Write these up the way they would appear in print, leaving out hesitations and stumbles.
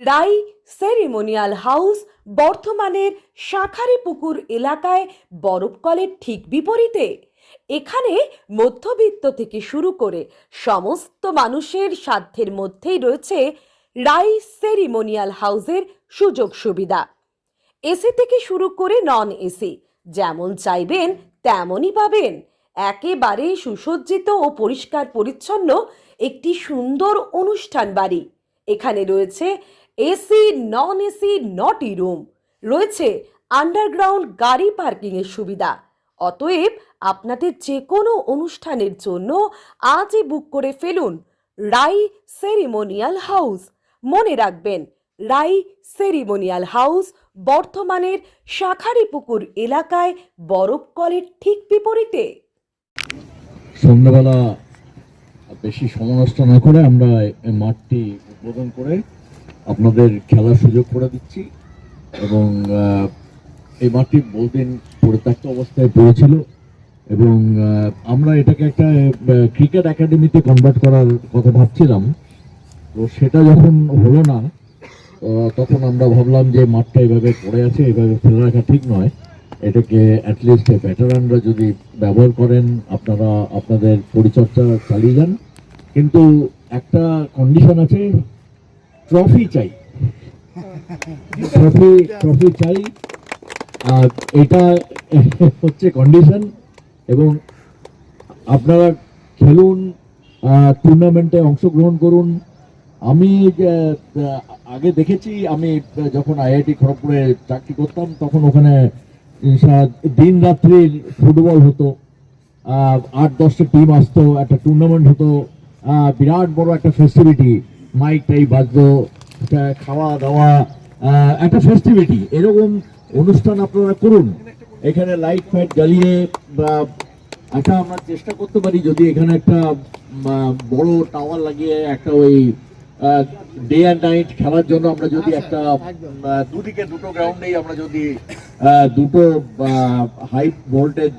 রাই ceremonial house বর্ধমানের শাঁখারীপুকুর এলাকায় বরফকলের ঠিক বিপরীতে। এখানে মধ্যবিত্ত থেকে শুরু করে সমস্ত মানুষের সাধ্যের মধ্যেই রয়েছে রাই সেরিমোনিয়াল হাউসের সুযোগ সুবিধা। এসি থেকে শুরু করে নন এসি যেমন চাইবেন তেমনই পাবেন। একেবারে সুসজ্জিত ও পরিষ্কার পরিচ্ছন্ন একটি সুন্দর অনুষ্ঠান বাড়ি। এখানে রয়েছে এসি, নন এসি, নটি রুম, রয়েছে আন্ডারগ্রাউন্ড গাড়ি পার্কিং এর সুবিধা। অতএব আপনাদের যে কোনো অনুষ্ঠানের জন্য আজই বুক করে ফেলুন রাই সেরিমোনিয়াল হাউস। মনে রাখবেন, রাই সেরিমোনিয়াল হাউস বর্ধমানের শাঁখারীপুকুর এলাকায় বরফকলের ঠিক বিপরীতে। সন্ধ্যাবেলা বেশি সময় নষ্ট না করে আমরা এই মাঠটি উদ্বোধন করে আপনাদের খেলার সুযোগ করে দিচ্ছি। এবং এই মাঠটি বহুদিন পরিত্যক্ত অবস্থায় পড়েছিল এবং আমরা এটাকে একটা ক্রিকেট একাডেমিতে কনভার্ট করার কথা ভাবছিলাম। তো সেটা যখন হলো না, তখন আমরা ভাবলাম যে মাঠটা এভাবে পড়ে আছে, এভাবে ফেলে রাখা ঠিক নয়। এটাকে অ্যাটলিস্ট ভেটারানরা যদি ব্যবহার করেন, আপনারা আপনাদের পরিচর্যা চালিয়ে যান। কিন্তু একটা কন্ডিশন আছে, ট্রফি চাই, ট্রফি চাই। আর এটা হচ্ছে কন্ডিশন। এবং আপনারা খেলুন, টুর্নামেন্টে অংশগ্রহণ করুন। আমি আগে দেখেছি, আমি যখন আইআইটি খড়গপুরে চাকরি করতাম তখন ওখানে দিন রাত্রির ফুটবল হতো, 8-10টা টিম আসতো, একটা টুর্নামেন্ট হতো, বিরাট বড় একটা ফেস্টিভিটি, মাইক টাই বাজতো, খাওয়া দাওয়া, একটা ফেস্টিভিটি। এরকম অনুষ্ঠান আপনারা করুন। এখানে লাইট ফাইট জ্বালিয়ে বা একটা আমরা চেষ্টা করতে পারি, যদি এখানে একটা বড় টাওয়ার লাগিয়ে একটা ওই ডে অ্যান্ড নাইট খেলার জন্য আমরা যদি একটা দুদিকে দুটো গ্রাউন্ডেই আমরা যদি দুটো হাই ভোল্টেজ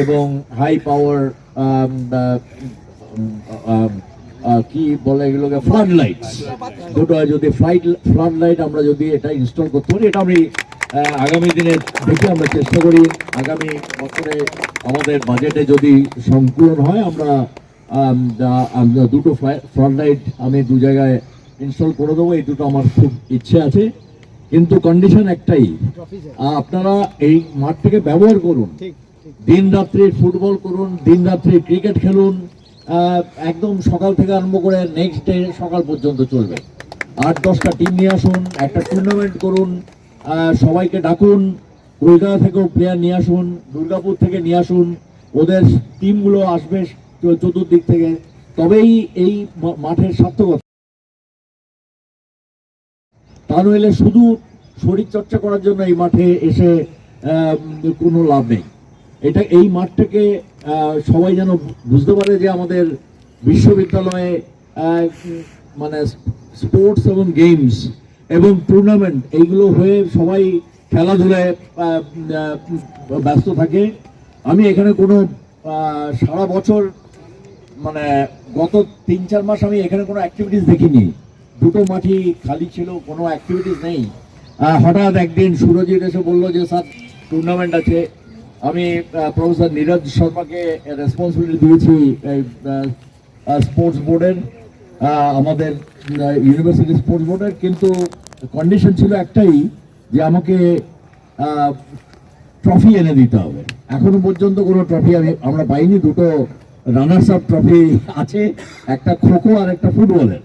এবং হাই পাওয়ার কি বলে এগুলোকে, ফ্লাড লাইটস, দুটো যদি ফ্লাড লাইট আমরা যদি এটা ইনস্টল করতে পারি, এটা আমি আগামী দিনে দেখে আমরা চেষ্টা করি। আগামী বছরে আমাদের বাজেটে যদি সংকুলন হয়, আমরা দুটো ফ্লাড লাইট আমি দু জায়গায় ইনস্টল করে দেবো। এই দুটো আমার খুব ইচ্ছে আছে। কিন্তু কন্ডিশন একটাই, আপনারা এই মাঠটাকে ব্যবহার করুন, দিন রাত্রি ফুটবল করুন, দিন রাত্রি ক্রিকেট খেলুন, একদম সকাল থেকে আরম্ভ করে নেক্সট ডে সকাল পর্যন্ত চলবে। 8-10টা টিম নিয়ে আসুন, একটা টুর্নামেন্ট করুন, সবাইকে ডাকুন, কলকাতা থেকেও প্লেয়ার নিয়ে আসুন, দুর্গাপুর থেকে নিয়ে আসুন, ওদের টিমগুলো আসবে চতুর্দিক থেকে, তবেই এই মাঠের সার্থকতা। তা নইলে শুধু শরীর চর্চা করার জন্য এই মাঠে এসে কোনো লাভ নেই। এই মাঠটাকে সবাই যেন বুঝতে পারে যে আমাদের বিশ্ববিদ্যালয়ে মানে স্পোর্টস এবং গেমস এবং টুর্নামেন্ট এইগুলো হয়ে সবাই খেলাধুলায় ব্যস্ত থাকে। আমি এখানে কোনো সারা বছর মানে গত 3-4 মাস আমি এখানে কোনো অ্যাক্টিভিটিস দেখিনি। দুটো মাঠই খালি ছিল, কোনো অ্যাক্টিভিটিস নেই। হঠাৎ একদিন সুরজিৎ এসে বললো যে স্যার টুর্নামেন্ট আছে। আমি প্রফেসর নীরজ শর্মাকে রেসপন্সিবিলিটি দিয়েছি স্পোর্টস বোর্ডের, আমাদের ইউনিভার্সিটি স্পোর্টস বোর্ডের। কিন্তু কন্ডিশন ছিল একটাই, যে আমাকে ট্রফি এনে দিতে হবে। এখনো পর্যন্ত কোনো ট্রফি আমরা পাইনি। দুটো রানার্স আপ ট্রফি আছে, একটা খোখো আর একটা ফুটবলের।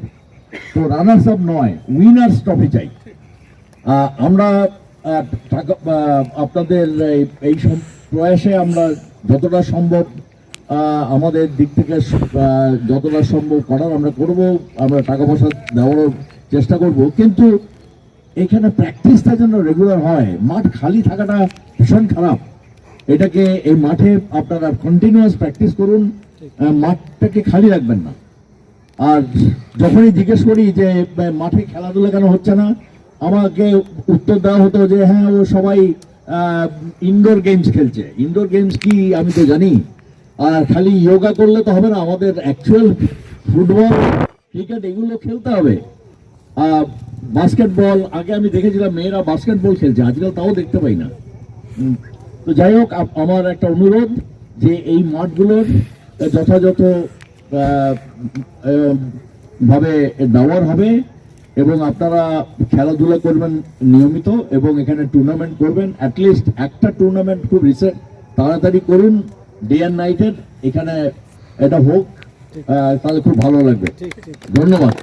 তো রানার্স আপ নয়, উইনার্স ট্রফি চাই। আমরা আপনাদের এই প্রয়াসে আমরা যতটা সম্ভব আমাদের দিক থেকে যতটা সম্ভব করার আমরা করব। আমরা টাকা পয়সা দেওয়ারও চেষ্টা করব, কিন্তু এখানে প্র্যাকটিসটা যেন রেগুলার হয়। মাঠ খালি থাকাটা ভীষণ খারাপ। এটাকে এই মাঠে আপনারা কন্টিনিউয়াস প্র্যাকটিস করুন, মাঠটাকে খালি রাখবেন না। আর যখনই জিজ্ঞেস করি যে মাঠে খেলাধুলা কেন হচ্ছে না, আমাকে উত্তর দেওয়া হতো যে হ্যাঁ, ও সবাই ইনডোর গেমস খেলছে। ইনডোর গেমস কি আমি তো জানি। আর খালি যোগা করলে তো হবে না, আমাদের অ্যাকচুয়াল ফুটবল, ক্রিকেট এগুলো খেলতে হবে। বাস্কেটবল, আগে আমি দেখেছিলাম মেয়েরা বাস্কেটবল খেলছে, আজকাল তাও দেখতে পাই না। তো যাই হোক, আমার একটা অনুরোধ যে এই মাঠগুলোর যথাযথ ভাবে ব্যবহার হবে এবং আপনারা খেলাধুলা করবেন নিয়মিত এবং এখানে টুর্নামেন্ট করবেন। অ্যাটলিস্ট একটা টুর্নামেন্ট খুব তাড়াতাড়ি করুন, ডে অ্যান্ড নাইটের এখানে এটা হোক, তাহলে খুব ভালো লাগবে। ধন্যবাদ।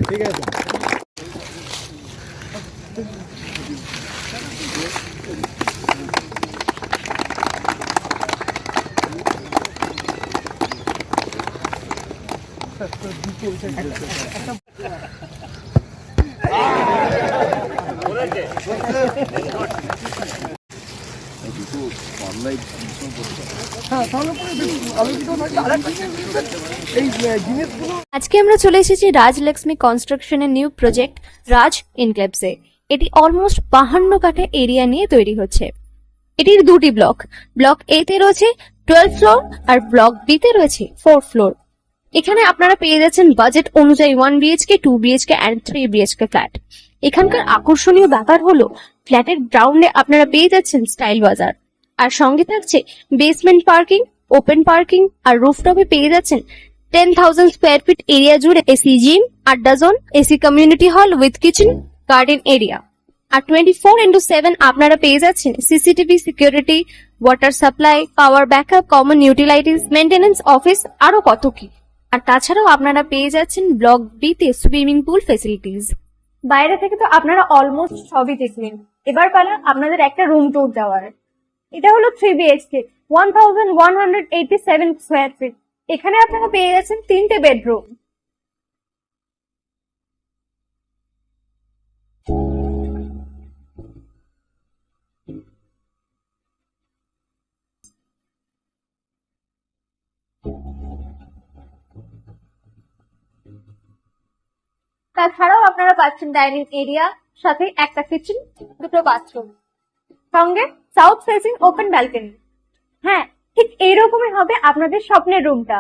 আজকে আমরা চলে এসেছি রাজলক্ষ্মী কনস্ট্রাকশনের নিউ প্রজেক্ট রাজ ইনক্লেভসে। এটি অলমোস্ট 52 কাঠা এরিয়া নিয়ে তৈরি হচ্ছে। এটির দুটি ব্লক, ব্লক এ তে রয়েছে 12 ফ্লোর আর ব্লক বি তে রয়েছে 4 ফ্লোর। এখানে আপনারা পেয়ে যাচ্ছেন বাজেট অনুযায়ী 1 BHK, 2 BHK and 3 BHK flat. এখানকার আকর্ষণীয় ব্যাপার হলো ফ্ল্যাটের গ্রাউন্ডে আপনারা পেয়ে যাচ্ছেন স্টাইল বাজার, আর সঙ্গে থাকছে বেসমেন্ট পার্কিং, ওপেন পার্কিং, আর রুফটপে পেয়ে যাচ্ছেন 10,000 স্কোয়ার ফিট এরিয়া জুড়ে এসি জিম, আড্ডা zone, AC community hall with kitchen, garden area. আর 24/7 আপনারা পেয়ে যাচ্ছেন CCTV security, water supply, power backup, common utilities, maintenance office, আরো কত কি। আর তাছাড়াও আপনারা পেয়ে যাচ্ছেন ব্লক বি তে সুইমিং পুল ফেসিলিটিস। বাইরে থেকে তো আপনারা অলমোস্ট সবই দেখলেন, এবার পালা আপনাদের একটা রুম ট্যুর দেওয়ার। এটা হলো 3 বিএইচকে, 1187 স্কোয়ার ফিট। এখানে আপনারা পেয়ে যাচ্ছেন 3টে বেডরুম। তাছাড়াও আপনারা পাচ্ছেন ডাইনিং এরিয়া, সাথে একটা কিচেন, দুটো বাথরুম, সঙ্গে সাউথ ফেসিং ওপেন ব্যালকনি। হ্যাঁ, ঠিক এইরকমই হবে আপনাদের স্বপ্নের রুমটা।